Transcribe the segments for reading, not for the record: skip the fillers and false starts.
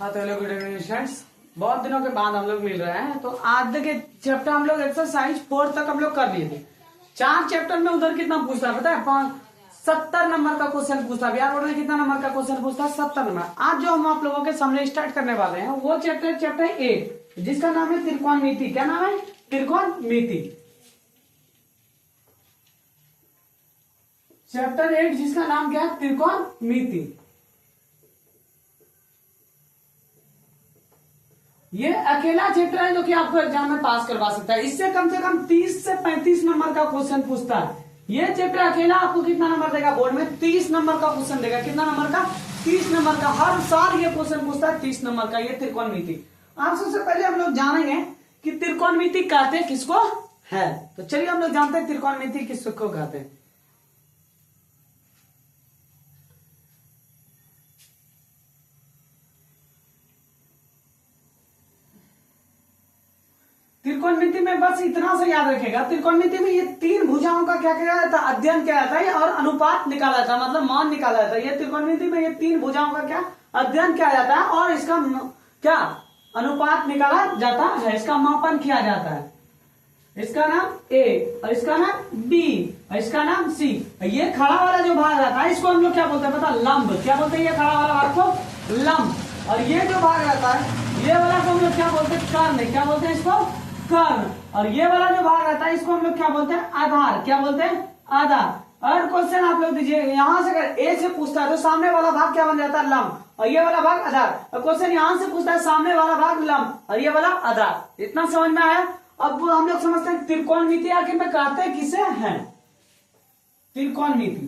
हाँ तो hello good evening students. बहुत दिनों के बाद हम लोग मिल रहे हैं। तो आज के चैप्टर हम लोग एक्सरसाइज 4 तक हम लोग कर लिए थे। 4 चैप्टर में उधर कितना पूछता है पता है? 70 नंबर का क्वेश्चन पूछता है। बिहार बोर्ड में कितना नंबर का क्वेश्चन पूछता है? 70 नंबर। आज जो हम आप लोगों के सामने स्टार्ट करने वाले हैं वो चैप्टर 8 जिसका नाम है त्रिकोणमिति। क्या नाम है? त्रिकोणमिति। चैप्टर 8 जिसका नाम क्या है? त्रिकोणमिति। ये अकेला चैप्टर है जो कि आपको एग्जाम में पास करवा सकता है। इससे कम से कम 30 से 35 नंबर का क्वेश्चन पूछता है। ये चैप्टर अकेला आपको कितना नंबर देगा? बोर्ड में 30 नंबर का क्वेश्चन देगा। कितना नंबर का? 30 नंबर का। हर साल ये क्वेश्चन पूछता है 30 नंबर का। ये त्रिकोणमिति। आप सबसे पहले हम लोग जानेंगे कि त्रिकोणमिति कहते किसको है। तो चलिए हम लोग जानते हैं त्रिकोणमिति किसको कहते हैं। त्रिकोणमिति में बस इतना सा याद रखेगा, त्रिकोणमिति में ये 3 भुजाओं का क्या किया जाता है? अध्ययन किया जाता है और अनुपात निकाला जाता है, मतलब मान निकाला जाता है। ये त्रिकोणमिति में ये 3 भुजाओं का क्या अध्ययन किया जाता है और इसका क्या अनुपात निकाला जाता है, इसका मापन किया जाता है। इसका नाम ए और इसका नाम बी और इसका नाम सी। ये खड़ा वाला जो भाग रहता है इसको हम लोग क्या बोलते हैं पता? लंब। क्या बोलते हैं? ये खड़ा वाला भाग को लंब। और ये जो भाग रहता है ये वाला को हम लोग क्या बोलते हैं? कर्ण। क्या बोलते हैं इसको? कर्ण। और ये वाला जो भाग रहता है इसको हम लोग क्या बोलते हैं? आधार। क्या बोलते हैं? आधार। और क्वेश्चन आप लोग दीजिए, यहां से अगर ए से पूछता है तो सामने वाला भाग क्या बन जाता है? लंब। और ये वाला भाग आधार। और क्वेश्चन यहां से पूछता है सामने वाला भाग लंब और ये वाला आधार। इतना समझ में आया? अब हम लोग समझते हैं त्रिकोणमिति आखिर में कहते हैं किसे हैं? त्रिकोणमिति।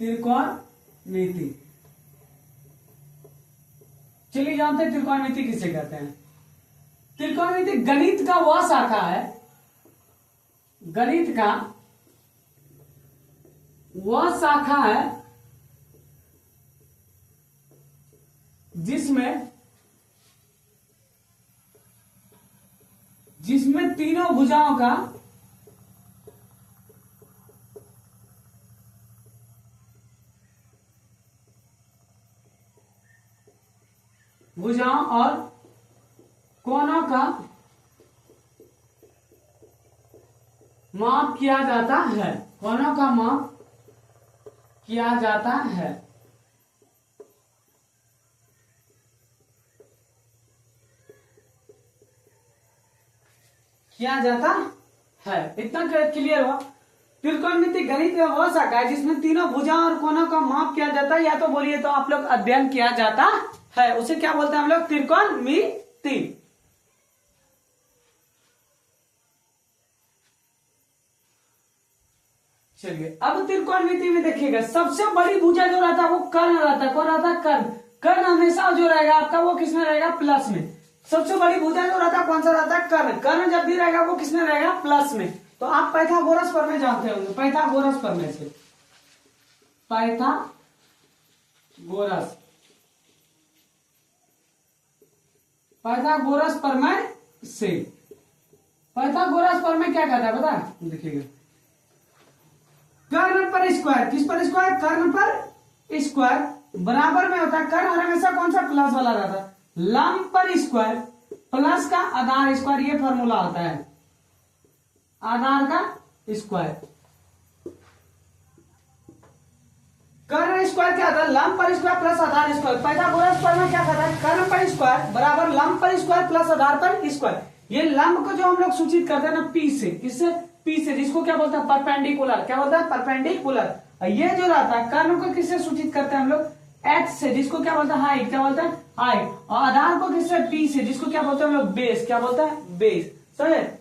त्रिकोणमिति चलिए जानते हैं त्रिकोणमिति किसे कहते हैं। त्रिकोणमिति गणित का वह शाखा है, गणित का वह शाखा है जिसमें तीनों भुजाओं का भुजाओं और कोनों का माप किया जाता है। कोनों का माप किया जाता है। किया जाता है। इतना क्लियर हुआ? त्रिकोणमिति गणित का वह शाखा है जिसमें तीनों भुजाओं और कोनों का माप किया जाता है, या तो बोलिए तो आप लोग अध्ययन किया जाता है। उसे क्या बोलते हैं हम लोग? त्रिकोणमिति। चलिए अब त्रिकोणमिति में देखिएगा सबसे बड़ी भुजा जो रहता है वो कर्ण रहता है। कौन रहता है? कर्ण। कर्ण हमेशा जो रहेगा आपका वो किसमें रहेगा? प्लस में। सबसे बड़ी भुजा जो रहता है कौन सा रहता है? कर्ण। कर्ण जब भी रहेगा वो किसमें रहेगा? प्लस में। तो आप पाइथागोरस प्रमेय जानते होंगे। पाइथागोरस प्रमेय से, पाइथागोरस प्रमेय से, पाइथागोरस प्रमेय क्या कहता है पता है? देखिएगा कर्ण पर स्क्वायर। किस पर स्क्वायर? कर्ण पर स्क्वायर बराबर में होता है। कर्ण हमेशा कौन सा? प्लस वाला रहता है। लंब पर स्क्वायर प्लस का आधार स्क्वायर, ये फॉर्मूला होता है आधार का स्क्वायर। कर्ण स्क्वायर क्या होता है? लंब पर स्क्वायर प्लस आधार स्क्वायर। पाइथागोरस प्रमेय क्या कहता है? कर्ण पर स्क्वायर बराबर लंब पर स्क्वायर प्लस आधार पर स्क्वायर। ये लंब को जो हम लोग सूचित करते हैं ना पी से, किससे? पी से, जिसको क्या बोलते हैं? परपेंडिकुलर। क्या बोलते हैं? परपेंडिकुलर। ये जो रहता है कर्ण को किससे सूचित करते हैं हम लोग? एच से, जिसको क्या बोलते हैं? हाइट। क्या बोलते हैं? हाइट। और आधार को किससे? पी से, जिसको क्या बोलते हैं हम लोग? बेस। क्या बोलते हैं? बेस। समझे?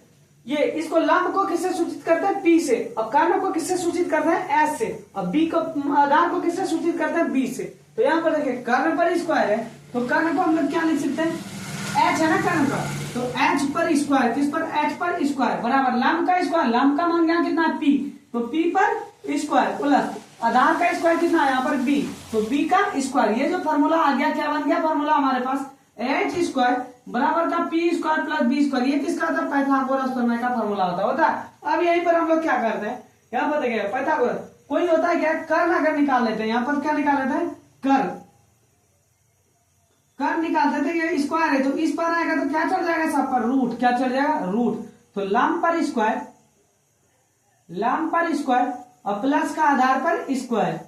ये इसको लंब को किससे सूचित करते हैं? पी से। और कर्ण को किससे सूचित करते हैं? एस से। और बी को, आधार को किससे सूचित करते हैं? बी से। तो यहाँ पर देखिए कर्ण पर स्क्वायर है तो कर्ण को हम लोग क्या लिख सकते हैं? एच है ना कर्ण का, तो एच पर स्क्वायर। किस पर? एच पर स्क्वायर बराबर लंब का स्क्वायर। लंब का मान गया कितना? पी। तो पी पर स्क्वायर प्लस आधार का स्क्वायर कितना? यहाँ पर बी, तो बी का स्क्वायर। ये जो फॉर्मूला आ गया क्या बन गया फॉर्मूला हमारे पास? एच स्क्वायर बराबर का P square plus B square. ये किसका होता है? पाइथागोरस प्रमेय का फॉर्मूला होता है। अब यहीं पर हम लोग क्या करते हैं? यहाँ पर देखिए पाइथागोरस कोई होता है क्या, कर्ण अगर निकाल लेते हैं, यहां पर क्या निकाल लेते हैं, कर्ण, कर्ण निकाल देते हैं, ये स्क्वायर है तो इस पर आएगा तो क्या चढ़ जाएगा सब पर, रूट, क्या चढ़ जाएगा, रूट। तो लंब पर स्क्वायर, लंब पर स्क्वायर और प्लस का आधार पर स्क्वायर,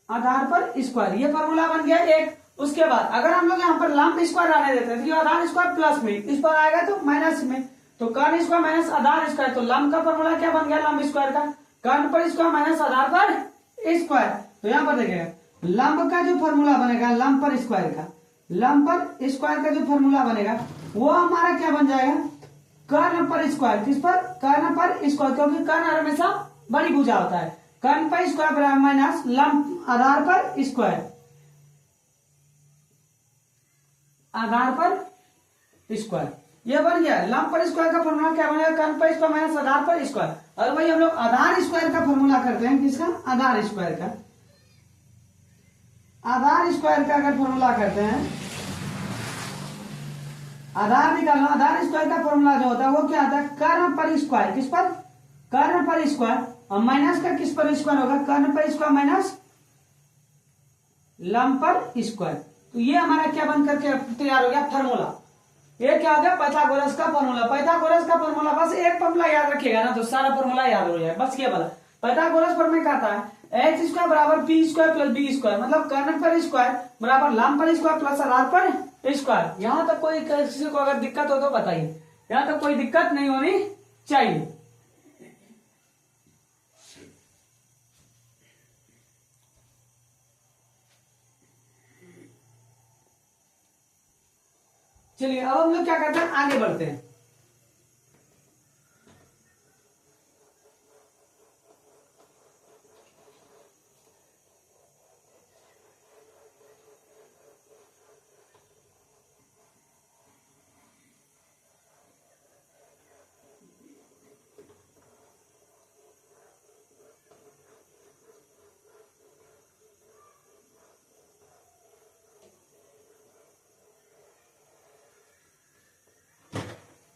आधार पर स्क्वायर, ये फॉर्मूला बन गया एक। उसके बाद अगर हम लोग यहाँ पर लंब स्क्वायर आने देते हैं तो आधार स्क्वायर प्लस में, इस पर आएगा तो माइनस में, तो कर्ण स्क्वायर माइनस आधार स्क्वायर, तो लंब का फॉर्मूला क्या बन गया, लंब स्क्वायर का, कर्ण पर स्क्वायर माइनस आधार पर स्क्वायर। तो यहाँ पर देखिएगा लंब का जो फॉर्मूला बनेगा, लंब पर स्क्वायर का, लंब पर स्क्वायर का जो फॉर्मूला बनेगा वो हमारा क्या बन जाएगा, कर्ण पर स्क्वायर, किस पर, कर्ण पर स्क्वायर, क्योंकि कर्ण हमेशा बड़ी भुजा होता है, कर्ण पर स्क्वायर बराबर माइनस लंब आधार पर स्क्वायर, आधार पर स्क्वायर, ये बन गया। लंब पर स्क्वायर का फॉर्मूला क्या बनेगा, कर्ण पर स्क्वायर माइनस आधार पर स्क्वायर। और भाई हम लोग आधार स्क्वायर का फॉर्मूला करते हैं, किसका, आधार स्क्वायर का, आधार स्क्वायर का अगर फॉर्मूला करते हैं, आधार निकालना, आधार स्क्वायर का फॉर्मूला जो होता है वो क्या आता है, कर्ण पर स्क्वायर, किस पर, कर्ण पर स्क्वायर, और माइनस का किस पर स्क्वायर होगा, कर्ण पर स्क्वायर माइनस लंब पर स्क्वायर। तो ये हमारा क्या बन करके तैयार हो गया फॉर्मूला, ये क्या हो गया, पाइथागोरस का फॉर्मूला। पाइथागोरस का फॉर्मूला, बस एक फॉर्मूला याद रखिएगा ना तो सारा फॉर्मूला याद हो जाएगा, बस ये वाला। पाइथागोरस फॉर्मूला क्या आता है, एक्स स्क्वायर बराबर P square plus B square, मतलब कर्ण पर स्क्वायर बराबर लंब पर स्क्वायर प्लस आधार पर स्क्वायर। यहां तक कोई किसी को अगर दिक्कत हो तो बताइए, यहां तक कोई दिक्कत नहीं होनी चाहिए। चलिए अब हम लोग क्या करते हैं, आगे बढ़ते हैं।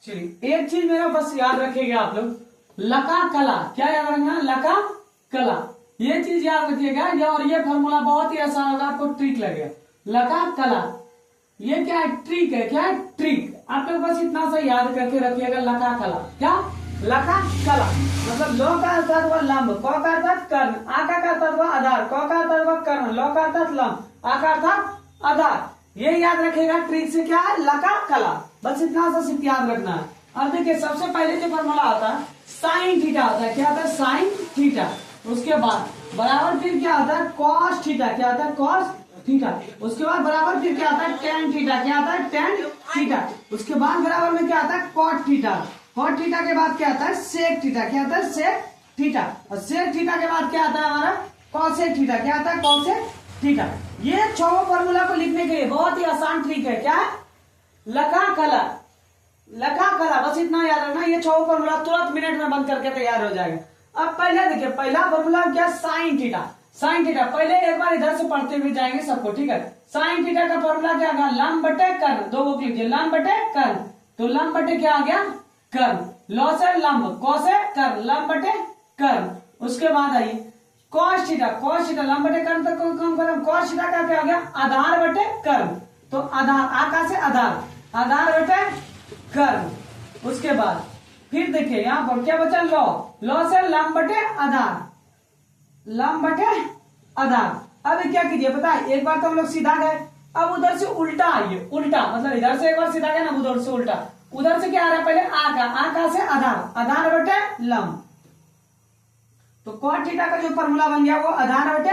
चलिए एक चीज मेरा बस याद रखिएगा आप लोग, लका कला, क्या याद रखना, लका कला, ये चीज याद रखिएगा। और ये फॉर्मूला बहुत ही आसान होगा, आपको ट्रिक लगेगा, लका कला, ये क्या है, ट्रिक है, क्या है, ट्रिक। आप लोग बस इतना सा याद करके रखिएगा, लका कला, क्या, लका कला, मतलब लो का अर्थात हुआ लंब, क का अर्थात कर्ण, आ का अर्थात हुआ आधार, क का अर्थात हुआ कर्ण, लो का अर्थात लंब, आ का अर्थात आधार। ये याद रखेगा, ट्रिक से क्या है, लका कला, बस इतना सा सिर्फ याद रखना है। अब देखिए सबसे पहले जो फॉर्मूला आता है साइन थीटा आता है, क्या आता है, साइन थीटा। उसके बाद बराबर फिर क्या आता है, कॉस थीटा, क्या आता है, कॉस थीटा। उसके बाद बराबर फिर क्या आता है, टेन थीटा, क्या आता है, टेन थीटा। उसके बाद बराबर में क्या आता है, कॉट थीटा, कॉट थीटा के बाद क्या आता है, सेक थीटा, क्या आता है, सेक थीटा। और सेक थीटा के बाद क्या आता है हमारा, कॉसेक थीटा, क्या आता है, कॉसेक थीटा। ये छह फॉर्मूला को लिखने के लिए बहुत ही आसान ट्रिक है, क्या है, लका कला, लका कला, बस इतना याद रखना। ये छह फॉर्मूला तुरंत मिनट में बंद करके तैयार हो जाएगा। अब पहले देखिए, पहला फॉर्मूला क्या, साइन थीटा, साइन थीटा पहले एक बार इधर से पढ़ते हुए जाएंगे सबको, ठीक है। साइन थीटा का फॉर्मूला क्या आ, लंब बटे कर्ण, दो बुक लीजिए, लंब बटे कर्ण, तो लंब बटे क्या आ गया, कर्ण, लॉ से लंब, कौ से कर्ण, लंब बटे कर्ण। उसके बाद आइए कॉस थीटा, कॉस थीटा लंब बटे कर्ण तक को कम करें, कॉस थीटा का क्या आ गया, आधार बटे कर्ण, तो आधार, आका से आधार, आधार बटे कर्ण। उसके बाद फिर देखिए यहां पर क्या बचा, लॉ, लॉ से लंब बटे आधार, लंब बटे आधार। अब क्या कीजिए पता है, एक बार तो हम लोग सीधा गए, अब उधर से उल्टा आइए, उल्टा मतलब इधर से एक बार सीधा गए ना, उधर से उल्टा, उधर से क्या आ रहा है, पहले आका से आधार, आधार बटे लंब, तो कॉट थीटा का जो फॉर्मूला बन गया वो आधार बटे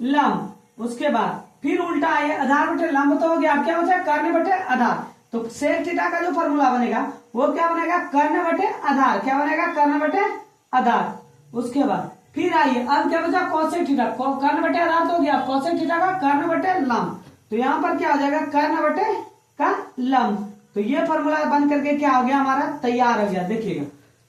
लंब। उसके बाद फिर उल्टा आइए, आधार बटे लंब तो हो गया, अब क्या बचा, कर्ण बटे आधार, तो सेक थीटा का जो फॉर्मूला बनेगा वो क्या बनेगा, कर्ण बटे आधार, क्या बनेगा, कर्ण बटे आधार। उसके बाद फिर आइए, अब क्या बचा, कोसेक थीटा, कर्ण बटे आधार तो हो गया, कोसेक थीटा का कर्ण बटे लंब, तो यहाँ पर क्या हो जाएगा, कर्ण बटे का लंब। तो ये फॉर्मूला बन करके क्या हो गया, हमारा तैयार हो गया। देखिएगा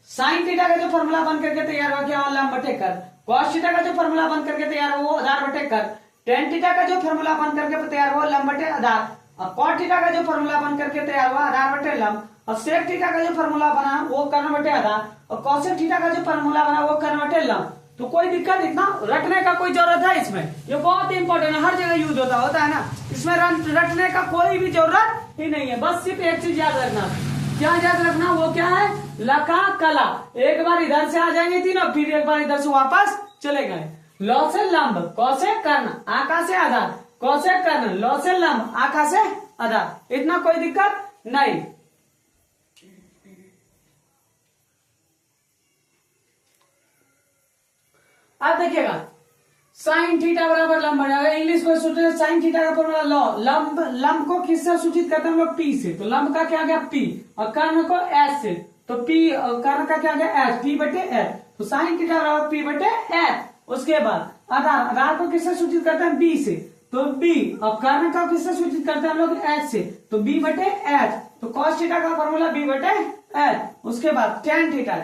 साइन थीटा का जो फॉर्मूला बन करके तैयार हो गया, लंब बटे कर्ण, कॉस थीटा का जो फॉर्मूला बन करके तैयार हो वो आधार बटे कर्ण, टेन थीटा का जो फॉर्मूला बन करके तैयार हुआ लंब बटे आधार, और कॉट थीटा का जो फॉर्मूला बन करके तैयार हुआ आधार बटे लंब, और सेक थीटा का जो फॉर्मूला बना वो कर्ण बटे आधार, और कॉसेक थीटा का जो फॉर्मूला बना वो कर्ण बटे लंब। तो कोई दिक्कत, इतना रटने का कोई जरूरत है इसमें, ये बहुत इंपॉर्टेंट है, हर जगह यूज होता है ना, इसमें रटने का कोई भी जरूरत ही नहीं है। बस सिर्फ एक चीज याद रखना, क्या याद रखना, वो क्या है, लका कला। एक बार इधर से आ जाएंगे तीनों, फिर एक बार इधर से वापस चले गए। लौ से लंब, कौ से कर्ण, आका से आधार, कौ से कर्ण, लौ से लंब, आका से आधार, इतना कोई दिक्कत नहीं। अब देखिएगा साइन थीटा बराबर लंब बन जाएगा। इंग्लिश में सोचे साइन थीटा का फॉर्मूला लॉ, लंब को किससे सूचित करते हैं हम लोग, पी से, तो लंब का क्या गया पी, और कर्ण को एस से, तो पी, कर्ण का क्या गया एस, पी बटे एस, तो साइन थीटा बराबर पी बटे एस। उसके बाद आधार को किससे सूचित करते हैं, बी से, तो बी, और कर्ण का किससे सूचित करते हैं हम लोग, एच से, तो बी बटे एच, तो कॉस थीटा का फॉर्मूला बी बटे एच। उसके बाद टेन थीटा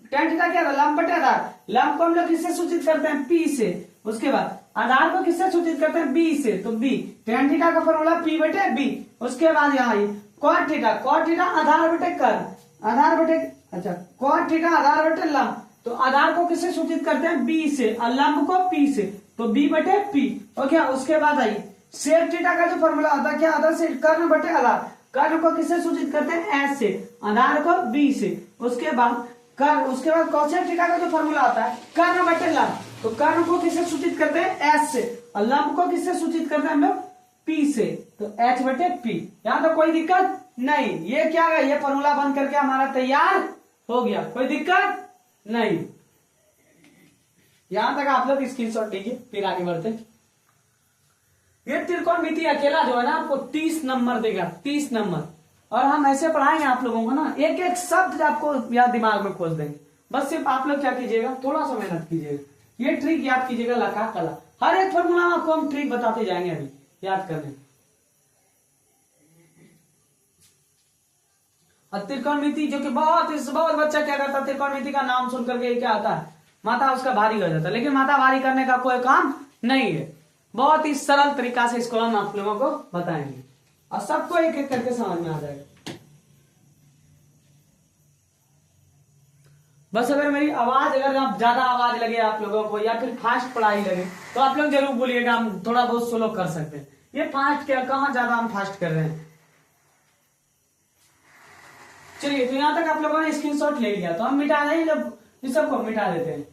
क्या था, लंब बटे आधार, लंब को हम लोग किससे सूचित करते हैं, पी से। उसके बाद आधार को किससे सूचित करते हैं, बी से, तो बी, टेन थीटा का फॉर्मूला पी बटे बी। उसके बाद यहाँ कॉट थीटा आधार बटे कर्ण, आधार बटे, अच्छा कॉट थीटा आधार बटे लंब, तो आधार को किससे सूचित करते हैं, बी से, और लंब को पी से, तो बी बटे पी। ओके, उसके बाद आई सेक थीटा का जो फॉर्मूला आता है क्या आता है, कर्ण बटे आधार, कर्ण को किससे सूचित करते हैं, एस से, आधार को बी से। उसके बाद कोसेक थीटा का जो फॉर्मूला आता है कर्ण बटे लंब, तो कर्ण को किससे सूचित करते हैं, एस से, और लंब को किससे सूचित करते हैं हम लोग, पी से, तो एच बटे पी। यहाँ तो कोई दिक्कत नहीं, ये क्या है, ये फॉर्मूला बन करके हमारा तैयार हो गया, कोई दिक्कत नहीं। यहां तक आप लोग स्क्रीनशॉट लीजिए, फिर आगे बढ़ते। ये त्रिकोणमिति अकेला जो है ना आपको 30 नंबर देगा, 30 नंबर, और हम ऐसे पढ़ाएंगे आप लोगों को ना, एक एक शब्द आपको याद दिमाग में खोज देंगे। बस सिर्फ आप लोग क्या कीजिएगा, थोड़ा सा मेहनत कीजिएगा, ये ट्रिक याद कीजिएगा, लका कला, हर एक फॉर्मूला आपको हम ट्रिक बताते जाएंगे अभी याद करने। और त्रिकोणमिति जो कि बहुत बच्चा क्या करता है, त्रिकोणमिति का नाम सुन करके क्या आता है, माथा उसका भारी हो जाता है, लेकिन माथा भारी करने का कोई काम नहीं है, बहुत ही सरल तरीका से इसको हम आप लोगों को बताएंगे, और सबको एक एक करके समझ में आ जाएगा। बस अगर मेरी आवाज, अगर आप ज्यादा आवाज लगे आप लोगों को, या फिर फास्ट पढ़ाई लगे, तो आप लोग जरूर बोलिएगा, हम थोड़ा बहुत स्लो कर सकते हैं। ये फास्ट क्या, कहाँ ज्यादा हम फास्ट कर रहे हैं। चलिए, तो यहां तक आप लोगों ने स्क्रीनशॉट ले लिया, तो हम मिटा दें, इस सबको मिटा देते हैं।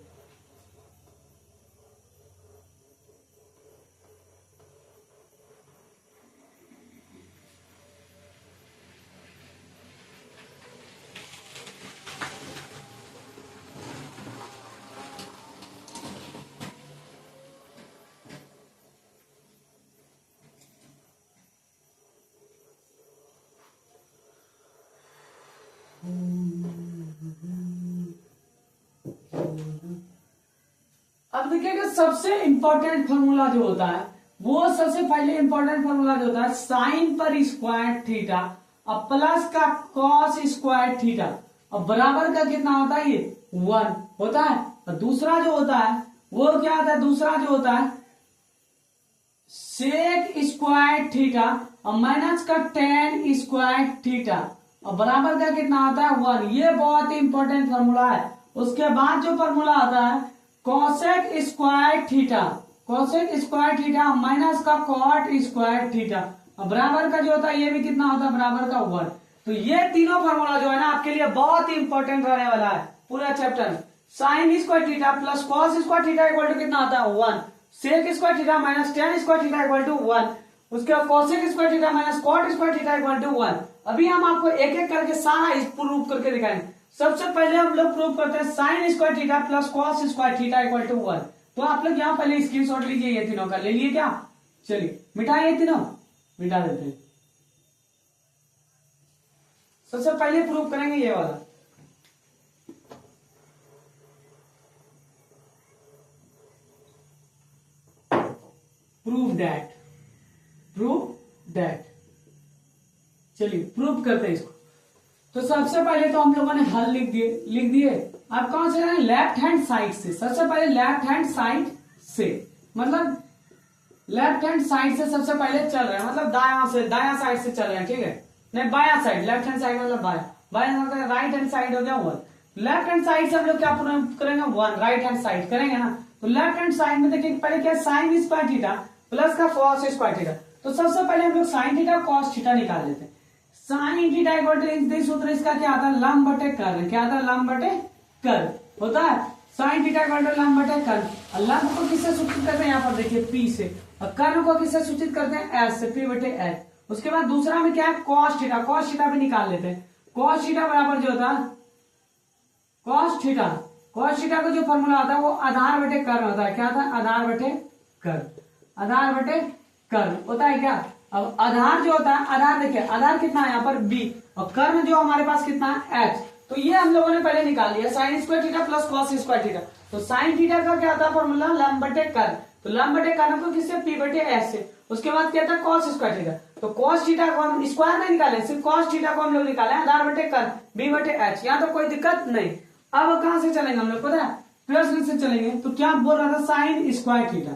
अब देखिएगा सबसे इंपॉर्टेंट फॉर्मूला जो होता है, वो सबसे पहले इंपॉर्टेंट फॉर्मूला जो होता है, साइन पर स्क्वायर थीटा और प्लस का कॉस स्क्वायर थीटा, और बराबर का कितना होता है, ये 1 होता है। और दूसरा जो होता है वो क्या होता है, दूसरा जो होता है सेक स्क्वायर थीटा और माइनस का टेन स्क्वायर थीटा, और बराबर का कितना होता है 1। ये बहुत ही इंपॉर्टेंट फॉर्मूला है। उसके बाद जो फॉर्मूला आता है cosec square theta, cosec square theta minus का कॉट स्क्वायर थीटा, और बराबर का जो होता है ये भी कितना होता है, बराबर का 1। तो ये तीनों फॉर्मूला जो है ना आपके लिए बहुत ही इंपॉर्टेंट रहने वाला है पूरा chapter. Sine square theta plus cos square theta equal to कितना आता है 1, sec square theta minus tan square theta equal to 1, उसके बाद cosec square theta minus cot square theta equal to 1। अभी हम आपको एक एक करके सारा इस प्रूव करके दिखाएंगे। सबसे पहले हम लोग प्रूव करते हैं sine square theta plus cos square theta equal to 1। तो आप लोग यहाँ पहले स्क्रीनशॉट लीजिए, ये तीनों का ले लिए क्या, चलिए मिटाइए, तीनों मिटा देते हैं। सबसे पहले प्रूव करेंगे ये वाला, प्रूव दैट, चलिए प्रूव करते हैं इसको। तो सबसे पहले तो हम लोगों ने हल लिख दिए। अब कौन से लेफ्ट हैंड साइड से, सबसे पहले लेफ्ट हैंड साइड से, मतलब लेफ्ट हैंड साइड से सबसे पहले चल रहे हैं, मतलब दाया साइड से चल रहे हैं, ठीक है, नहीं बाया साइड, लेफ्ट हैंड साइड मतलब बाया, बाया मतलब राइट हैंड साइड हो गया 1। लेफ्ट हैंड साइड से हम लोग क्या करेंगे, 1 राइट हैंड साइड करेंगे ना। तो लेफ्ट हैंड साइड में देखिए पहले क्या, साइन स्क्वायर थीटा प्लस का कॉस स्क्वायर थीटा। तो सबसे पहले हम लोग साइन थीटा कॉस थीटा निकाल लेते हैं। साइन थीटा इक्वल टू सूत्र इसका क्या आता है, लंब बटे कर्ल। क्या आता है, लंब बटे कर्ल होता है। साइन थीटा इक्वल टू लंब बटे कर्ल। लंब को किससे सूचित करते हैं, यहाँ पर देखिए पी से, और कर्ल को किससे सूचित करते हैं, एस से, पी बटे एच। उसके बाद दूसरा में क्या है, कॉस थीटा। कॉस थीटा भी निकाल लेते हैं। कॉस थीटा बराबर जो होता है कॉस थीटा। कॉस थीटा का जो फॉर्मूला आता है वो आधार बटे कर्ल होता है। क्या होता है, आधार बटे कर्ल। आधार बटे कर्ल होता है क्या। अब आधार जो होता है, आधार देखिए, आधार कितना है यहाँ पर बी, और कर्ल जो हमारे पास कितना है एच। तो ये हम लोगों ने पहले निकाल लिया, sign square theta plus cos square theta. तो साइन थीटा का क्या आता है फॉर्मूला, लंब बटे कर्ल। तो लंब बटे कर्ल को किससे, पी बटे एच से। उसके बाद क्या था, कॉस स्क्वायर थीटा। तो कॉस थीटा को हम स्क्वायर नहीं निकाले, सिर्फ कॉस थीटा को हम लोग निकाले आधार बटे कर्ल बी बटे एच। यहाँ तो कोई दिक्कत नहीं। अब कहां से चलेंगे हम लोग, पता है, प्रश्न से चलेंगे। तो क्या बोल रहा था, sine square theta,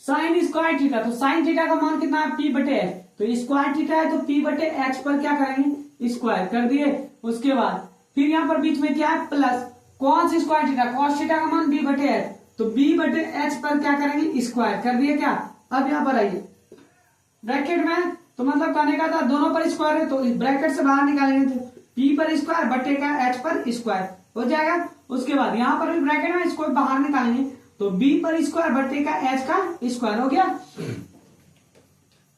sign square theta. तो साइन थीटा का मान कितना है, पी बटे एच। तो स्क्वायर थीटा है तो पी बटे एच पर क्या करेंगे, स्क्वायर कर दिए। उसके बाद फिर यहाँ पर बीच में क्या है, plus cos square theta. Cos theta का मान बी बटे एच, तो बी बटे एच पर क्या करेंगे, स्क्वायर कर दिए। क्या, अब यहाँ पर आइए ब्रैकेट में, तो मतलब कहने का था दोनों पर स्क्वायर है, तो इस ब्रैकेट से बाहर निकालेंगे तो पी पर स्क्वायर बटे का एच पर स्क्वायर हो जाएगा। उसके बाद यहाँ पर भी ब्रैकेट में इसको बाहर निकालेंगे तो बी पर स्क्वायर बटे का एच का स्क्वायर हो गया।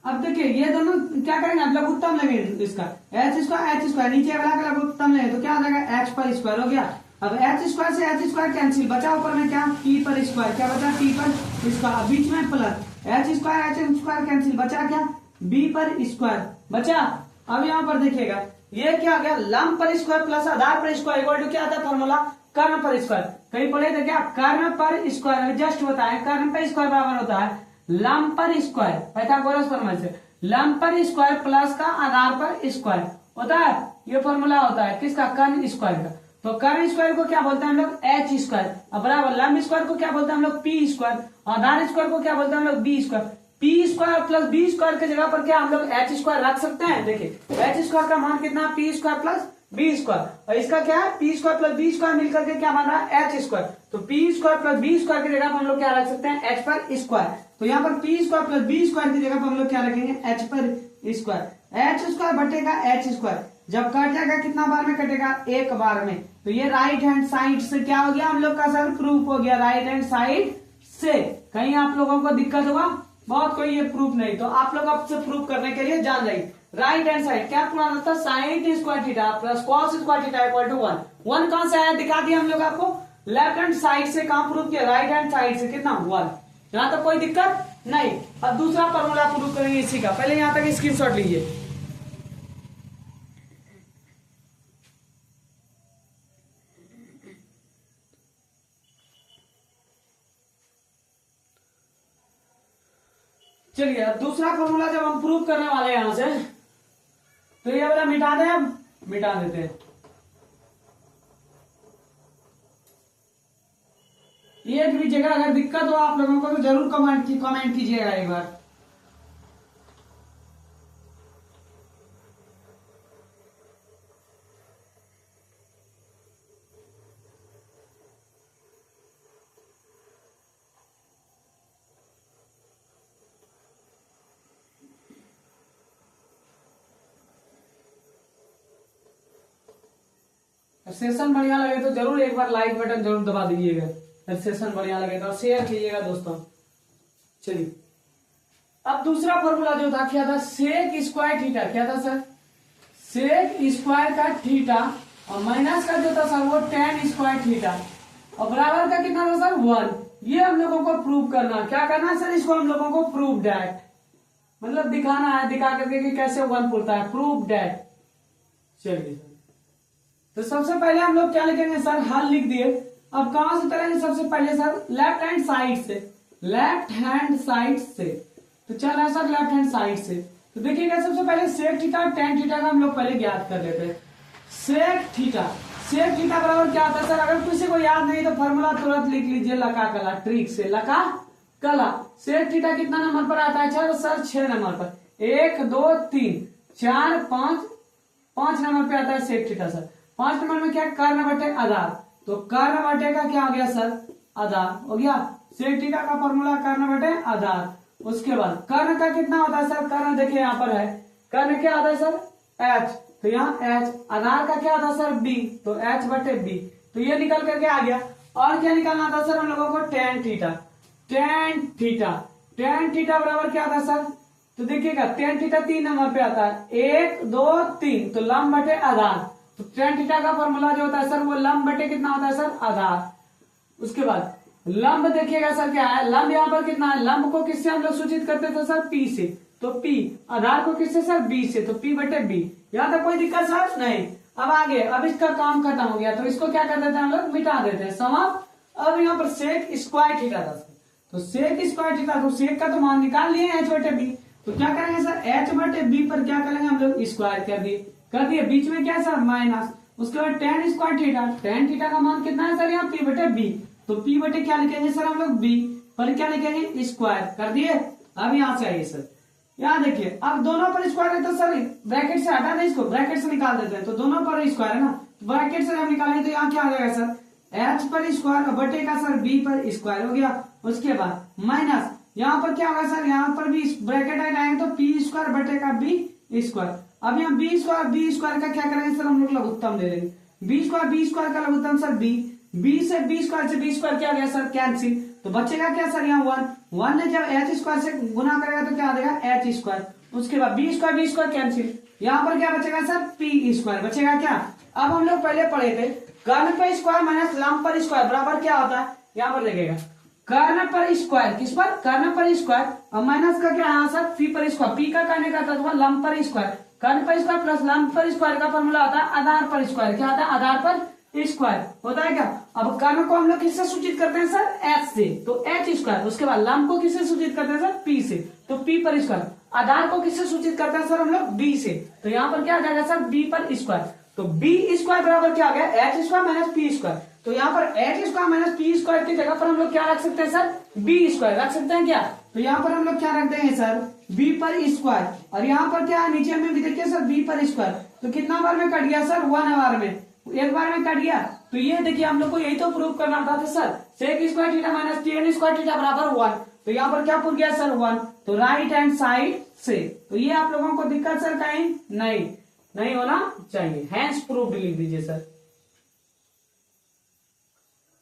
अब देखिए ये दोनों क्या करेंगे, अब लघुत्तम लेंगे इसका, एच स्क्वायर नीचे वाला का लघुत्तम लेंगे तो क्या हो जाएगा, एच पर स्क्वायर हो गया। अब एच स्क्वायर से एच स्क्वायर कैंसिल, बचा ऊपर में क्या, पी पर स्क्वायर। क्या बचा, पी पर स्क्वायर, बीच में प्लस एच स्क्वायर कैंसिल, बचा क्या, बी पर स्क्वायर बचा। अब यहाँ पर देखिएगा ये क्या हो गया, लंब पर स्क्वायर प्लस आधार पर स्क्वायर इक्वल टू क्या आता है फॉर्मूला, कर्ण पर स्क्वायर। कहीं पढ़े थे क्या, कर्ण पर स्क्वायर जस्ट होता है, कर्ण पर स्क्वायर बराबर होता है लंब पर स्क्वायर, पाइथागोरस फॉर्मूला से। लंब पर स्क्वायर प्लस का आधार पर स्क्वायर होता है, ये फॉर्मूला होता है किसका, कर्ण स्क्वायर का। तो कर्ण स्क्वायर को क्या बोलते हैं हम लोग, एच स्क्वायर। अब बराबर लंब स्क्वायर को क्या बोलते हैं हम लोग, पी स्क्वायर। आधार स्क्वायर को क्या बोलते हैं हम लोग, B square. P square plus B square की जगह पर क्या हम लोग एच स्क्वायर रख सकते हैं। देखिए एच स्क्वायर का मान कितना, P square plus B square, और इसका क्या है, P square plus B square मिलकर के क्या बन रहा है, एच स्क्वायर। तो P square plus B square की जगह पर हम लोग क्या रख सकते हैं, एच पर स्क्वायर। तो यहाँ पर P square plus B square की जगह पर हम लोग क्या रखेंगे, एच पर स्क्वायर। एच स्क्वायर बटेगा एच स्क्वायर, जब कट जाएगा कितना बार में कटेगा, एक बार में। तो ये राइट हैंड साइड से क्या हो गया हम लोग का सर, प्रूफ हो गया राइट हैंड साइड से। कहीं आप लोगों को दिक्कत होगा, बहुत कोई ये प्रूफ नहीं, तो आप लोग अब से प्रूफ करने के लिए जान जाइए। राइट हैंड साइड क्या पुराना था, sine square theta plus cos square theta equal to 1। 1 कहां से आया, दिखा दिया हम लोग आपको, लेफ्ट हैंड साइड से। कहां प्रूफ किया, राइट हैंड साइड से, कितना 1। यहां तक कोई दिक्कत नहीं। अब दूसरा फॉर्मूला प्रूफ करेंगे इसी का, पहले यहां तक स्क्रीनशॉट लीजिए। चलिए अब दूसरा फॉर्मूला जब हम प्रूव करने वाले हैं यहां से, तो ये वाला मिटा दें, अब मिटा देते हैं। एक भी जगह अगर दिक्कत हो आप लोगों को तो जरूर कमेंट कीजिएगा एक बार। सेशन बढ़िया लगे तो जरूर एक बार लाइक बटन जरूर दबा दीजिएगा, सेशन बढ़िया लगे तो, और शेयर कीजिएगा दोस्तों। चलिए अब दूसरा फॉर्मूला जो था क्या था, सेक स्क्वायर थीटा। क्या था सर, सेक स्क्वायर का थीटा और माइनस का जो था सर वो टेन स्क्वायर थीटा, और बराबर का कितना था सर 1। ये हम लोगों को प्रूव करना, क्या करना है सर, इसको हम लोगों को प्रूव डैट, मतलब दिखाना है, दिखा करके कि कैसे 1 पुरता है, प्रूव डैट। चलिए तो सबसे पहले हम लोग क्या लिखेंगे सर, हल लिख दिए। अब कहां से करेंगे, सबसे पहले सर लेफ्ट हैंड साइड से, लेफ्ट हैंड साइड से। तो चल रहा है सर लेफ्ट हैंड साइड से। तो देखिएगा सबसे पहले सेक थीटा और टेन थीटा का हम लोग पहले ज्ञात कर लेते हैं। सेक थीटा, सेक थीटा बराबर क्या होता है सर, अगर किसी को याद नहीं तो फॉर्मूला तुरंत लिख लीजिए, लका कला ट्रिक से, लका कला। सेक थीटा कितना नंबर पर आता है सर, 6 नंबर पर, 1 2 3 4 5 5 नंबर पे आता है सेक थीटा सर। 5 नंबर में क्या कर्ण बटे आधार, तो कर्ण बटे का क्या हो गया सर आधार हो गया। सेक थीटा का फॉर्मूला कर्ण बटे आधार। उसके बाद कर्ण का कितना होता है सर, कर्ण देखिए यहाँ पर है, कर्ण क्या आता है सर h, तो यहाँ h, आधार का क्या होता है सर b, तो h बटे b, तो ये निकल करके आ गया। और क्या निकालना था सर हम लोगों को tan theta, tan theta, tan theta बराबर क्या आता है सर, तो देखिएगा tan थीटा 3 नंबर पे आता है, 1 2 3, तो लंब बटे आधार, तो tan थीटा का फॉर्मूला जो होता है सर वो लंब बटे कितना होता है सर आधार। उसके बाद लंब देखिएगा सर क्या है, लंब यहाँ पर कितना है, लंब को किससे हम लोग सूचित करते थे सर p से, तो p, आधार को किससे सर b से, तो p बटे b। यहाँ तक कोई दिक्कत सर नहीं। अब आगे, अब इसका काम खत्म हो गया, तो इसको क्या कर देते हैं हम लोग, मिटा देते हैं, समाप्त। अब यहाँ पर सेक स्क्वायर थीटा था, तो सेक स्क्वायर थीटा, तो सेक का तो मान निकाल लिए h बटे b, तो क्या करेंगे सर h बटे b पर क्या करेंगे हम लोग स्क्वायर कर दिए, बीच में क्या सर माइनस। उसके बाद tan square theta, tan theta का मान कितना है सर यहाँ p बटे b, तो p बटे क्या लिखेंगे सर हम लोग b पर क्या लिखेंगे स्क्वायर कर दिए। अब यहाँ से आइए सर, यहाँ देखिए अब दोनों पर स्क्वायर है तो सर ब्रैकेट से हटा दें, इसको ब्रैकेट से निकाल देते हैं, तो दोनों पर स्क्वायर है ना, ब्रैकेट से जब निकालेंगे तो यहाँ क्या आ जाएगा सर h पर स्क्वायर बटे का सर b पर स्क्वायर हो गया। उसके बाद माइनस यहाँ पर क्या होगा सर, यहाँ पर भी ब्रैकेट हटाएंगे तो p स्क्वायर बटे का b स्क्वायर। अब यहाँ b स्क्वायर का क्या करेंगे सर हम लोग लघुत्तम ले लेंगे, b स्क्वायर का लघुत्तम सर b से b स्क्वायर क्या आ गया सर कैंसिल, तो बचेगा क्या सर यहाँ 1 ने जब h स्क्वायर से गुना करेगा तो क्या आ जाएगा h स्क्वायर। उसके बाद b स्क्वायर कैंसिल, यहाँ पर क्या बचेगा सर p स्क्वायर बचेगा क्या। अब हम लोग पहले पढ़े थे कर्ण पर स्क्वायर माइनस लंब पर स्क्वायर बराबर क्या होता है, यहाँ पर देखिएगा कर्ण पर स्क्वायर, किस पर, कर्ण पर स्क्वायर, और माइनस का क्या है सर p पर स्क्वायर, p का कहने का तत्व लंब पर स्क्वायर, कर्ण पर स्क्वायर प्लस लंब पर स्क्वायर का फॉर्मूला होता है आधार पर स्क्वायर, क्या होता है आधार पर स्क्वायर होता है क्या। अब कर्ण को हम लोग किससे सूचित करते हैं सर h से, तो h स्क्वायर। उसके बाद लंब को किससे सूचित करते हैं सर p से, तो p पर स्क्वायर। आधार को किससे सूचित करते हैं सर हम लोग b से, तो यहाँ पर क्या आ जाएगा सर b पर स्क्वायर, तो b स्क्वायर बराबर क्या आ गया h square minus p square. तो यहाँ पर h square minus p square की जगह पर हम लोग क्या रख सकते हैं सर b स्क्वायर रख सकते हैं क्या, तो यहाँ पर हम लोग क्या रख देंगे सर b पर स्क्वायर, और यहाँ पर क्या है नीचे में भी देखिए सर b पर स्क्वायर, तो कितना बार में कट गया सर 1 बार में, एक बार में कट गया। तो ये देखिए हम लोग को यही तो प्रूव करना था sir, sec square theta minus tan square theta बराबर 1, तो यहाँ पर क्या पुर गया सर 1, तो राइट हैंड साइड से। तो ये आप लोगों को दिक्कत सर कहीं नहीं होना चाहिए, हैंस प्रूफ लिख दीजिए सर।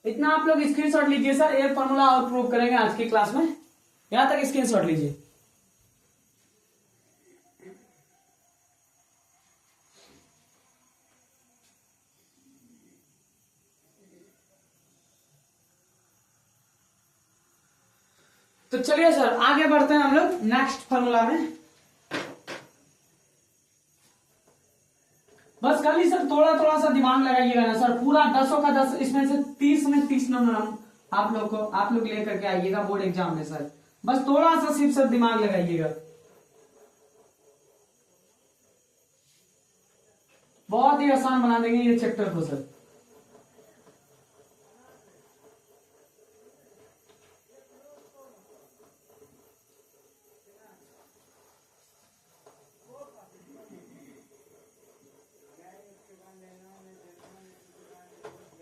इतना आप लोग स्क्रीनशॉट लीजिए सर, एक फॉर्मूला और प्रूव करेंगे आज की क्लास में, यहां तक स्क्रीनशॉट लीजिए। तो चलिए सर आगे बढ़ते हैं हम लोग नेक्स्ट फॉर्मूला में। बस खाली सर थोड़ा सा दिमाग लगाइएगा ना सर, पूरा 10 का 10 इसमें से 30 में 30 नंबर हम आप लोग लेकर के आइएगा बोर्ड एग्जाम में सर, बस थोड़ा सा सिर्फ सर दिमाग लगाइएगा, बहुत ही आसान बना देंगे ये चैप्टर को सर।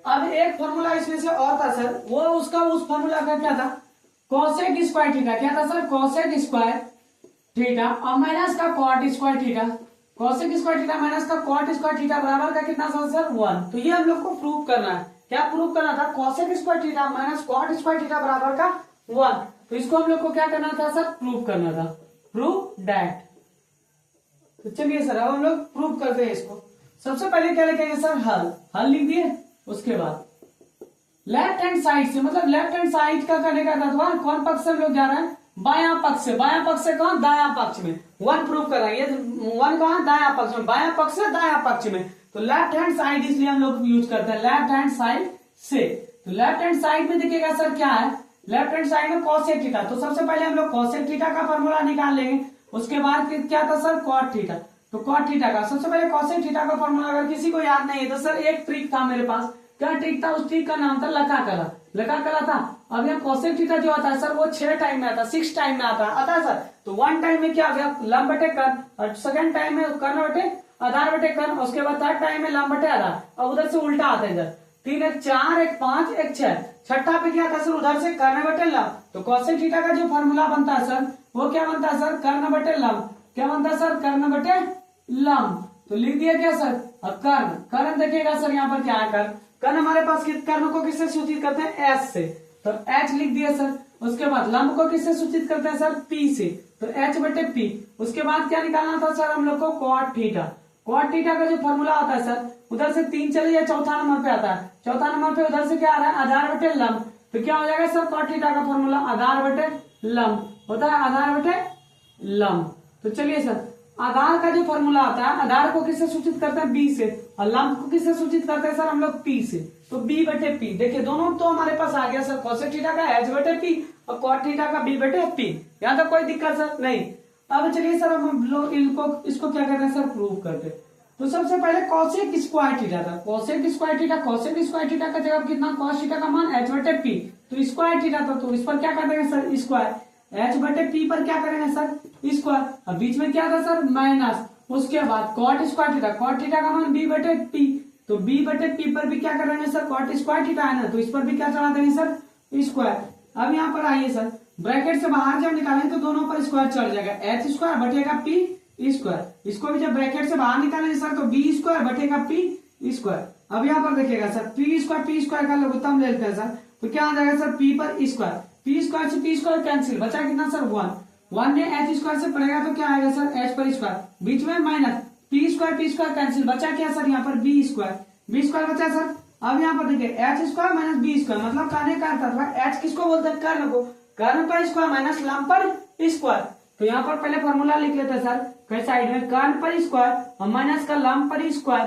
अब एक फॉर्मूला इसमें से और था सर, वो उसका उस फॉर्मूला का क्या था, कोसेक स्क्वायर थीटा, क्या था सर कोसेक स्क्वायर थीटा और माइनस का cot square theta, cosec square theta minus का कॉट स्क्वायर थीटा बराबर का कितना था सर 1। तो ये हम लोग को प्रूव करना है, क्या प्रूव करना था, cosec square theta minus cot square theta बराबर का 1। तो इसको हम लोग को क्या करना था सर प्रूव करना था, प्रूव दैट। तो चलिए सर अब हम लोग प्रूव करते हैं इसको। सबसे पहले क्या लिखेंगे सर हल लिख दिए। उसके बाद लेफ्ट हैंड साइड से, मतलब लेफ्ट हैंड साइड का करने का था, कौन पक्ष से हम लोग जा रहे हैं, बायां पक्ष से कौन, दायां पक्ष में 1 प्रूव कर रहे हैं, ये 1 कौन दायां पक्ष में, बायां पक्ष से दायां पक्ष में, तो लेफ्ट हैंड साइड इसलिए हम लोग यूज करते हैं लेफ्ट हैंड साइड से। तो लेफ्ट हैंड साइड में देखिएगा सर क्या है, लेफ्ट हैंड साइड में कोसेक थीटा, तो सबसे पहले हम लोग कोसेक थीटा का फॉर्मूला निकाल लेंगे। उसके बाद क्या था सर कॉट थीटा, तो कॉट थीटा का सबसे पहले कोसेक थीटा का फॉर्मूला अगर किसी को याद नहीं है तो सर एक ट्रिक था मेरे पास, क्या ट्रिक था, उस ट्रिक का नाम था लका कला था। अब यहाँ कोसेक थीटा जो आता है सर वो 6 टाइम में आता है, 6 टाइम में आता है सर। तो 1 टाइम में क्या आ गया लंब बटे कर्ण, और सेकंड टाइम में कर्ण बटे आधार बटे कर्ण, उसके बाद थर्ड टाइम है लंब बटे आधार। अब उधर से उल्टा आता है, इधर 3 1 4 1 5 1 6, छठा पे क्या था सर, उधर से कर्ण बटे लंब। तो कॉसेक थीटा का जो फॉर्मूला बनता है सर वो क्या बनता है सर, कर्ण बटे लंब। क्या बनता है सर, कर्ण बटे लंब। तो लिख दिया क्या सर, अब कर्ण, कर्ण देखिएगा सर यहाँ पर क्या है, कर्ण, कर्ण हमारे पास कर्ण को किससे सूचित करते हैं, एस से, तो एच लिख दिया सर। उसके बाद लंब को किससे सूचित करते हैं सर, पी से, तो एच बटे पी। उसके बाद क्या निकालना था सर हम लोग को, कॉट थीटा। कॉट थीटा का जो फॉर्मूला आता है सर, उधर से 3 चले जाए, चौथा नंबर पे आता है, चौथा नंबर पे उधर से क्या आ रहा है, आधार बटे लंब। तो क्या हो जाएगा सर, कॉट थीटा का फॉर्मूला आधार बटे लंब होता है, आधार बटे लंब। तो चलिए सर, आधार का जो फॉर्मूला आता है, आधार को किससे सूचित करते हैं, बी से, और लंब को किससे सूचित करते हैं सर हम लोग, पी से। तो बी बटे पी, देखिए दोनों तो हमारे पास आ गया सर, कोसेक थीटा का एच बटे पी और कॉट थीटा का बी बटे पी। यहाँ तक कोई दिक्कत सर नहीं। अब चलिए सर हम लोग इसको क्या करते हैं सर, प्रूव करते हैं। तो सबसे पहले कोसेक स्क्वायर थीटा था, cosec square theta, cosec square theta का जगह कितना, कॉस थीटा का मान एच बटे पी, तो स्क्वायर थीटा था, तो इस पर क्या कर देंगे सर, स्क्वायर, एच बटे पी पर क्या करेंगे सर, स्क्वायर। अब बीच में क्या था सर, माइनस, उसके बाद cot square theta, cot theta का मान बी बटे पी, तो बी बटे पी पर भी क्या करेंगे सर, कॉट स्क्वायर थीटा है ना, तो इस पर भी क्या चढ़ा देंगे सर, स्क्वायर। अब यहाँ पर आइए सर, ब्रैकेट से बाहर जब निकालेंगे तो दोनों पर स्क्वायर चढ़ जाएगा, एच स्क्वायर बटेगा पी स्क्वायर। इसको भी जब ब्रैकेट से बाहर निकालेंगे सर तो बी स्क्वायर बटेगा पी स्क्वायर। अब यहाँ पर देखिएगा सर, पी स्क्वायर का लघुत्तम ले लेते हैं सर, तो क्या आ जाएगा सर, पी पर स्क्वायर, पी स्क्वायर से पी स्क्वायर कैंसिल, बचा कितना सर, 1 ने एच स्क्वायर से पड़ेगा तो क्या आएगा सर, एच पर स्क्वायर, बीच में माइनस, पी स्क्वायर कैंसिल, बचा क्या सर यहाँ पर, बी स्क्वायर बचा सर। अब यहाँ पर देखिए H square minus B square, मतलब कहने का अर्थ था, एच किसको बोलते हैं, कर्ण को, कर्ण पर स्क्वायर माइनस लंब पर स्क्वायर। तो यहाँ पर पहले फॉर्मूला लिख लेते हैं सर, कई साइड में, कर्ण पर स्क्वायर और माइनस का लंब पर स्क्वायर।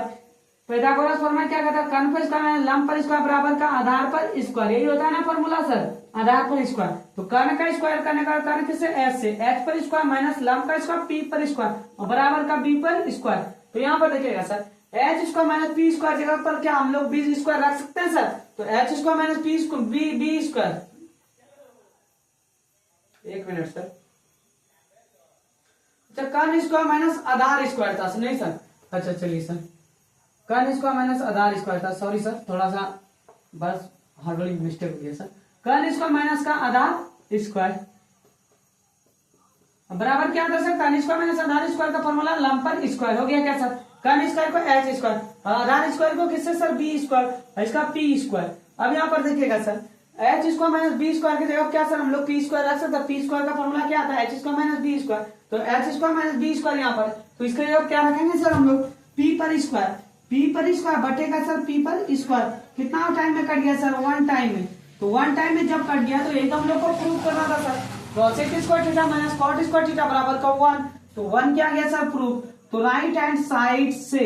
पाइथागोरस फॉर्मूला क्या कहता है, कर्ण पर स्क्वायर माइनस लंब पर स्क्वायर बराबर का आधार पर स्क्वायर, यही होता है ना फॉर्मूला सर, आधार पर स्क्वायर। तो कर्ण का स्क्वायर करने का कर्ण किससे, एच से, एच पर स्क्वायर माइनस लंब का स्क्वायर पी पर स्क्वायर और बराबर का बी पर स्क्वायर। तो यहाँ पर देखिएगा sir, H square minus P square जगह पर क्या हम लोग बी स्क्वायर रख सकते हैं सर, तो H square minus P square B square, एक मिनट सर, अच्छा कर्ण स्क्वायर माइनस आधार स्क्वायर था नहीं सर, अच्छा चलिए सर, कर्ण स्क्वायर माइनस आधार स्क्वायर था, सॉरी सर थोड़ा सा बस हड़बड़ी मिस्टेक हो गया सर, कर्ण स्क्वायर माइनस का आधार स्क्वायर बराबर क्या था सर, कर्ण स्क्वायर माइनस आधार स्क्वायर का फॉर्मूला लंब पर स्क्वायर, हो गया क्या सर, कर्ण स्क्वायर को एच स्क्वायर, आधार स्क्वायर को किससे सर, बी स्क्वायर, इसका पी स्क्वायर। अब यहाँ पर देखिएगा sir, H square minus B square की जगह क्या सर हम लोग पी स्क्वायर रख सकते हैं, पी स्क्वायर का फॉर्मूला क्या आता है, H square minus B square, तो H square minus B square यहाँ पर, तो इसका जगह क्या रखेंगे सर हम लोग, पी पर स्क्वायर बटेगा सर पी पर स्क्वायर। कितना टाइम में कट गया सर, 1 टाइम में, तो 1 टाइम में जब कट गया तो यही तो हम लोग को प्रूव करना था sir, cosec square theta minus cot square theta बराबर का 1, तो 1 क्या गया सर, प्रूफ। तो राइट हैंड साइड से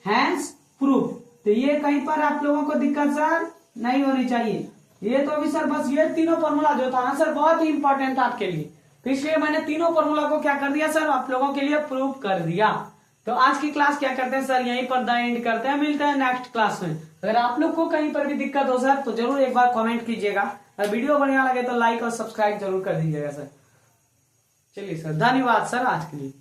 हैंस प्रूफ, तो ये कहीं पर आप लोगों को दिक्कत सर नहीं होनी चाहिए। ये तो अभी सर बस ये तीनों फॉर्मूला जो था ना सर बहुत ही इंपॉर्टेंट था आपके लिए, तो इसलिए मैंने तीनों फॉर्मूला को क्या कर दिया सर, आप लोगों के लिए प्रूव कर दिया। तो आज की क्लास क्या करते हैं सर, यहीं पर द एंड करते हैं, मिलते हैं नेक्स्ट क्लास में। अगर आप लोग को कहीं पर भी दिक्कत हो सर तो जरूर एक बार कमेंट कीजिएगा, अगर वीडियो बढ़िया लगे तो लाइक और सब्सक्राइब जरूर कर दीजिएगा सर। चलिए सर, धन्यवाद सर आज के लिए।